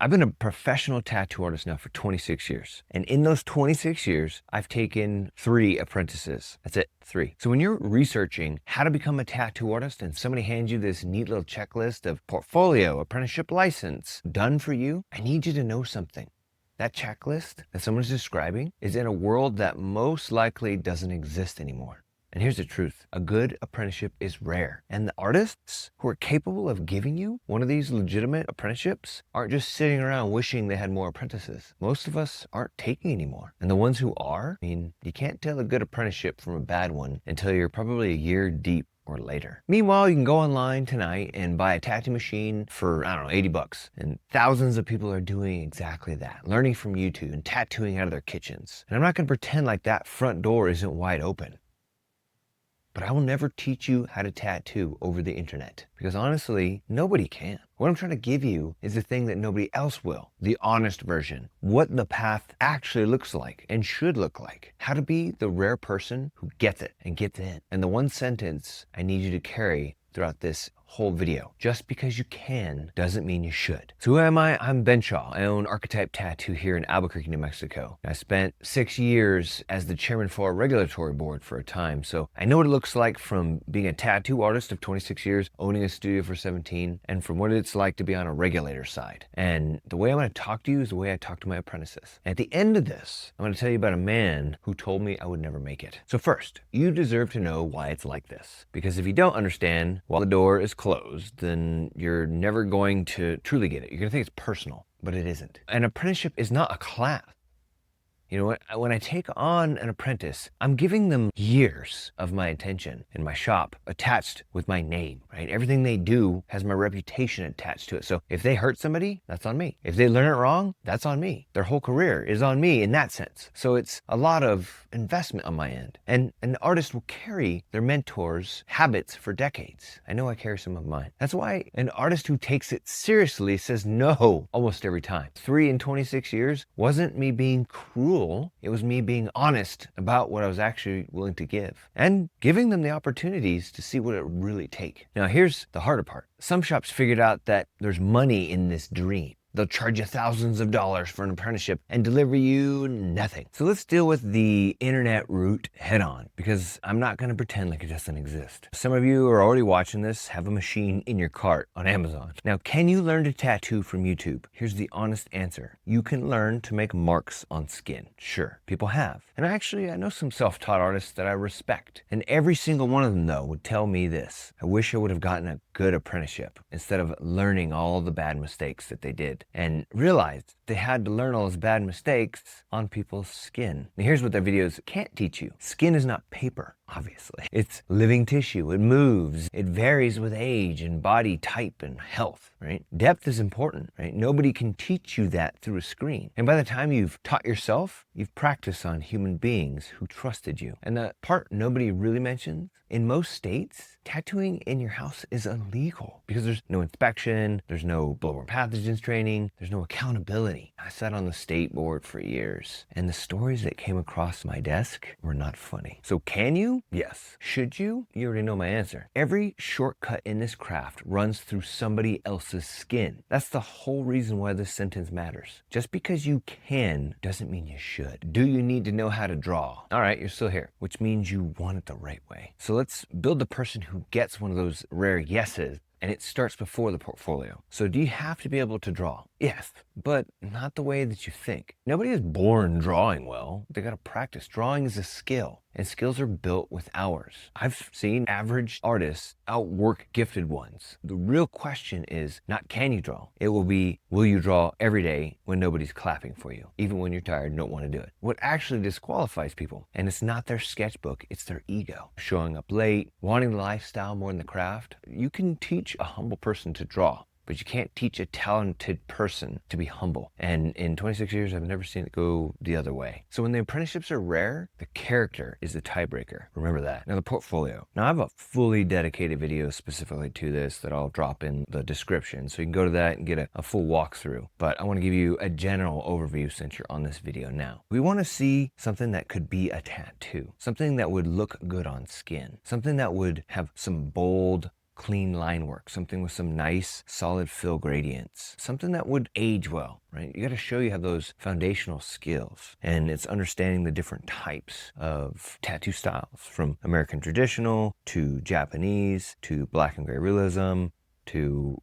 I've been a professional tattoo artist now for 26 years. And in those 26 years, I've taken 3 apprentices. That's it, 3. So when you're researching how to become a tattoo artist and somebody hands you this neat little checklist of portfolio, apprenticeship license, done for you, I need you to know something. That checklist that someone's describing is in a world that most likely doesn't exist anymore. And here's the truth. A good apprenticeship is rare. And the artists who are capable of giving you one of these legitimate apprenticeships aren't just sitting around wishing they had more apprentices. Most of us aren't taking anymore. And the ones who are, you can't tell a good apprenticeship from a bad one until you're probably a year deep or later. Meanwhile, you can go online tonight and buy a tattoo machine for, I don't know, 80 bucks. And thousands of people are doing exactly that, learning from YouTube and tattooing out of their kitchens. And I'm not gonna pretend like that front door isn't wide open. But I will never teach you how to tattoo over the internet because honestly, nobody can. What I'm trying to give you is the thing that nobody else will, the honest version, what the path actually looks like and should look like, how to be the rare person who gets it and gets in. And the one sentence I need you to carry throughout this whole video. Just because you can doesn't mean you should. So who am I? I'm Ben Shaw. I own Archetype Tattoo here in Albuquerque, New Mexico. I spent 6 years as the chairman for our regulatory board for a time. So I know what it looks like from being a tattoo artist of 26 years, owning a studio for 17, and from what it's like to be on a regulator side. And the way I'm going to talk to you is the way I talk to my apprentices. At the end of this, I'm going to tell you about a man who told me I would never make it. So first, you deserve to know why it's like this. Because if you don't understand why the door is closed, then you're never going to truly get it. You're gonna think it's personal, but it isn't. An apprenticeship is not a class. You know what? When I take on an apprentice, I'm giving them years of my attention in my shop attached with my name, right? Everything they do has my reputation attached to it. So if they hurt somebody, that's on me. If they learn it wrong, that's on me. Their whole career is on me in that sense. So it's a lot of investment on my end. And an artist will carry their mentor's habits for decades. I know I carry some of mine. That's why an artist who takes it seriously says no almost every time. 3 in 26 years wasn't me being cruel. It was me being honest about what I was actually willing to give and giving them the opportunities to see what it really take. Now, here's the harder part. Some shops figured out that there's money in this dream. They'll charge you thousands of dollars for an apprenticeship and deliver you nothing. So let's deal with the internet route head on because I'm not gonna pretend like it doesn't exist. Some of you are already watching this, have a machine in your cart on Amazon. Now, can you learn to tattoo from YouTube? Here's the honest answer. You can learn to make marks on skin. Sure, people have. And actually, I know some self-taught artists that I respect. And every single one of them, though, would tell me this. I wish I would have gotten a good apprenticeship instead of learning all the bad mistakes that they did and realized they had to learn all those bad mistakes on people's skin. Now here's what their videos can't teach you. Skin is not paper, obviously. It's living tissue. It moves. It varies with age and body type and health, right? Depth is important, right? Nobody can teach you that through a screen. And by the time you've taught yourself, you've practiced on human beings who trusted you. And the part nobody really mentions, in most states, tattooing in your house is illegal because there's no inspection, there's no bloodborne pathogens training, there's no accountability. I sat on the state board for years and the stories that came across my desk were not funny. So can you? Yes. Should you? You already know my answer. Every shortcut in this craft runs through somebody else's skin. That's the whole reason why this sentence matters. Just because you can doesn't mean you should. Do you need to know how to draw? All right, you're still here, which means you want it the right way. So let's build the person who gets one of those rare yeses, and it starts before the portfolio. So do you have to be able to draw? Yes, but not the way that you think. Nobody is born drawing well. They gotta practice. Drawing is a skill, and skills are built with hours. I've seen average artists outwork gifted ones. The real question is not can you draw? It will be, will you draw every day when nobody's clapping for you, even when you're tired and don't want to do it? What actually disqualifies people, and it's not their sketchbook, it's their ego. Showing up late, wanting the lifestyle more than the craft. You can teach a humble person to draw, but you can't teach a talented person to be humble. And in 26 years, I've never seen it go the other way. So when the apprenticeships are rare, the character is the tiebreaker. Remember that. Now the portfolio. Now I have a fully dedicated video specifically to this that I'll drop in the description. So you can go to that and get a full walkthrough. But I want to give you a general overview since you're on this video now. We want to see something that could be a tattoo. Something that would look good on skin. Something that would have some bold clean line work, something with some nice solid fill gradients, something that would age well, right? You got to show you have those foundational skills, and it's understanding the different types of tattoo styles, from American traditional to Japanese to black and gray realism to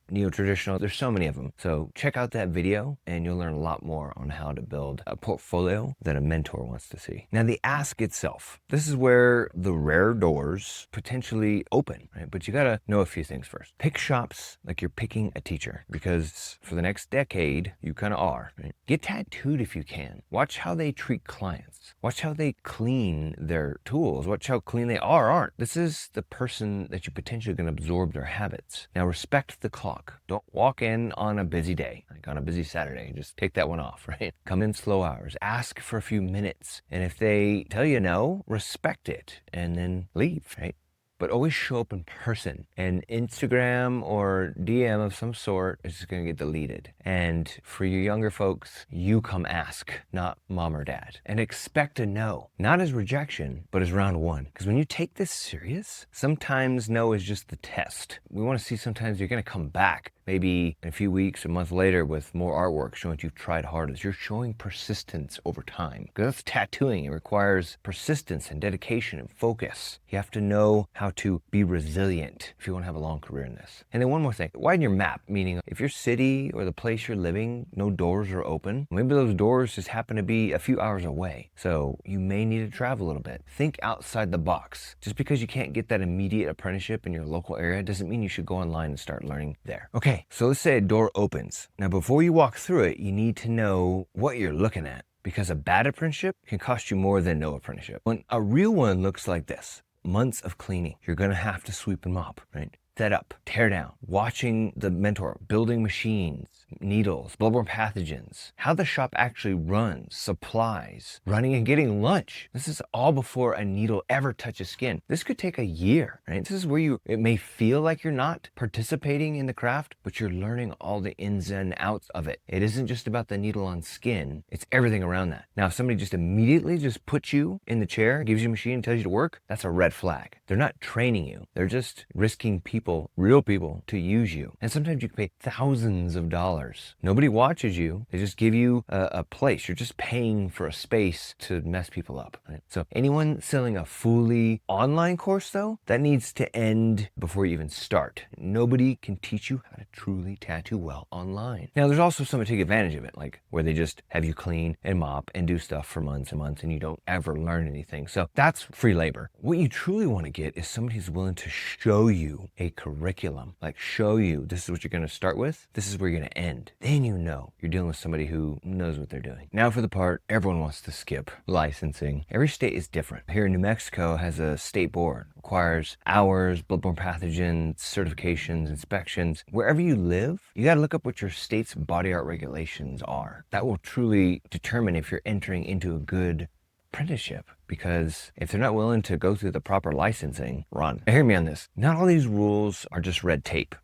neo-traditional. There's so many of them. So check out that video and you'll learn a lot more on how to build a portfolio that a mentor wants to see. Now, the ask itself, this is where the rare doors potentially open, right? But you gotta know a few things first. Pick shops like you're picking a teacher, because for the next decade, you kind of are, right? Get tattooed if you can. Watch how they treat clients. Watch how they clean their tools. Watch how clean they are or aren't. This is the person that you potentially can absorb their habits. Now, respect the clock. Don't walk in on a busy day, like on a busy Saturday. Just take that one off, right? Come in slow hours. Ask for a few minutes. And if they tell you no, respect it and then leave, right? But always show up in person. An Instagram or DM of some sort is just gonna get deleted. And for you younger folks, you come ask, not mom or dad. And expect a no, not as rejection, but as round one. Because when you take this serious, sometimes no is just the test. We wanna see sometimes you're gonna come back, maybe in a few weeks, a month later, with more artwork showing you've tried hardest. You're showing persistence over time. Because that's tattooing. It requires persistence and dedication and focus. You have to know how to be resilient if you want to have a long career in this. And then one more thing, widen your map, meaning if your city or the place you're living, no doors are open, maybe those doors just happen to be a few hours away. So you may need to travel a little bit. Think outside the box. Just because you can't get that immediate apprenticeship in your local area doesn't mean you should go online and start learning there. Okay, so let's say a door opens. Now, before you walk through it, you need to know what you're looking at, because a bad apprenticeship can cost you more than no apprenticeship. When a real one looks like this, months of cleaning. You're gonna have to sweep and mop, right? Set up, tear down, watching the mentor, building machines, needles, bloodborne pathogens, how the shop actually runs, supplies, running and getting lunch. This is all before a needle ever touches skin. This could take a year, right? This is where it may feel like you're not participating in the craft, but you're learning all the ins and outs of it. It isn't just about the needle on skin, it's everything around that. Now, if somebody just immediately just puts you in the chair, gives you a machine and tells you to work, that's a red flag. They're not training you. They're just risking people, real people, to use you. And sometimes you can pay thousands of dollars. Nobody watches you. They just give you a place. You're just paying for a space to mess people up, right? So anyone selling a fully online course, though, that needs to end before you even start. Nobody can teach you how to truly tattoo well online. Now, there's also some that take advantage of it, like where they just have you clean and mop and do stuff for months and months and you don't ever learn anything. So that's free labor. What you truly want to get is somebody who's willing to show you a curriculum, like show you this is what you're going to start with, this is where you're going to end. Then you know you're dealing with somebody who knows what they're doing. Now for the part everyone wants to skip, licensing. Every state is different. Here in New Mexico has a state board, requires hours, bloodborne pathogens, certifications, inspections. Wherever you live, you got to look up what your state's body art regulations are. That will truly determine if you're entering into a good apprenticeship, because if they're not willing to go through the proper licensing, run. Now, hear me on this. Not all these rules are just red tape.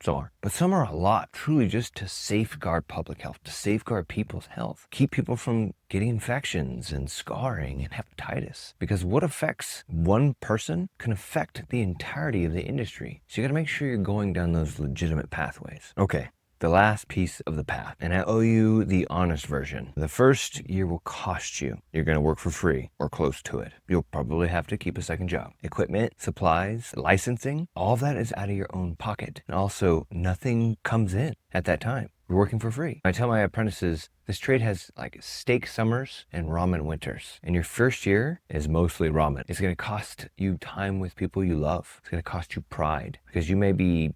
Some are. But some are a lot, truly just to safeguard public health, to safeguard people's health, keep people from getting infections and scarring and hepatitis. Because what affects one person can affect the entirety of the industry. So you gotta make sure you're going down those legitimate pathways. Okay. The last piece of the path, and I owe you the honest version. The first year will cost you. You're gonna work for free or close to it. You'll probably have to keep a second job. Equipment, supplies, licensing, all of that is out of your own pocket. And also, nothing comes in at that time. You're working for free. I tell my apprentices, this trade has like steak summers and ramen winters. And your first year is mostly ramen. It's gonna cost you time with people you love. It's gonna cost you pride, because you may be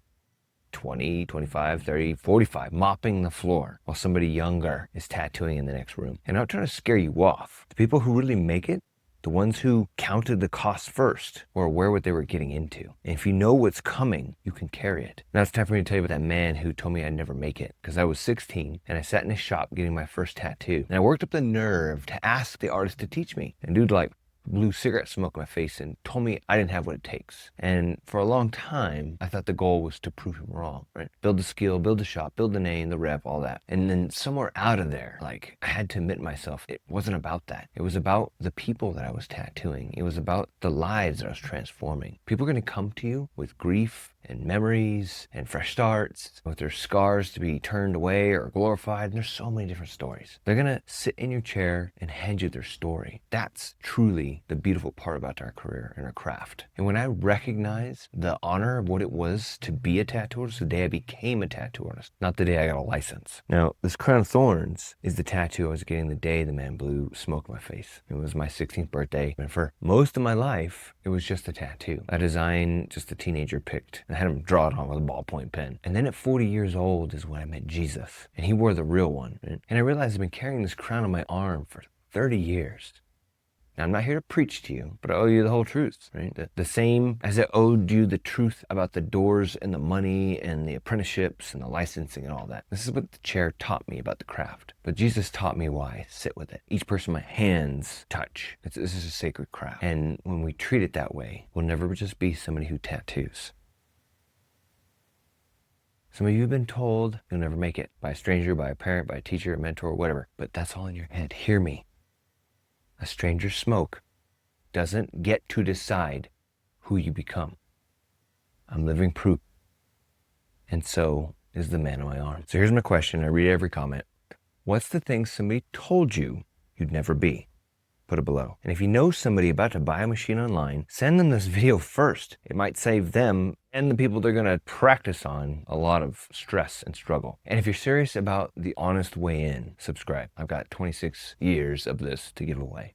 20, 25, 30, 45, mopping the floor while somebody younger is tattooing in the next room. And I'm not trying to scare you off. The people who really make it, the ones who counted the cost first, were aware what they were getting into. And if you know what's coming, you can carry it. Now it's time for me to tell you about that man who told me I'd never make it, because I was 16 and I sat in his shop getting my first tattoo. And I worked up the nerve to ask the artist to teach me. And dude, like, blew cigarette smoke in my face and told me I didn't have what it takes. And for a long time, I thought the goal was to prove him wrong, right? Build the skill, build the shop, build the name, the rep, all that. And then somewhere out of there, like, I had to admit myself, it wasn't about that. It was about the people that I was tattooing. It was about the lives that I was transforming. People are going to come to you with grief and memories and fresh starts, with their scars to be turned away or glorified. And there's so many different stories. They're gonna sit in your chair and hand you their story. That's truly the beautiful part about our career and our craft. And when I recognized the honor of what it was to be a tattoo artist, the day I became a tattoo artist, not the day I got a license. Now, this crown of thorns is the tattoo I was getting the day the man blew smoke in my face. It was my 16th birthday, and for most of my life, it was just a tattoo, a design just a teenager picked. I had him draw it on with a ballpoint pen. And then at 40 years old is when I met Jesus, and he wore the real one. And I realized I've been carrying this crown on my arm for 30 years. Now, I'm not here to preach to you, but I owe you the whole truth, right? The same as I owed you the truth about the doors and the money and the apprenticeships and the licensing and all that. This is what the chair taught me about the craft. But Jesus taught me why I sit with it. Each person my hands touch. This is a sacred craft. And when we treat it that way, we'll never just be somebody who tattoos. Some of you have been told you'll never make it by a stranger, by a parent, by a teacher, a mentor, whatever. But that's all in your head. Hear me. A stranger's smoke doesn't get to decide who you become. I'm living proof. And so is the man on my arm. So here's my question. I read every comment. What's the thing somebody told you you'd never be? Put it below. And if you know somebody about to buy a machine online, send them this video first. It might save them and the people they're gonna practice on a lot of stress and struggle. And if you're serious about the honest way in, subscribe. I've got 26 years of this to give away.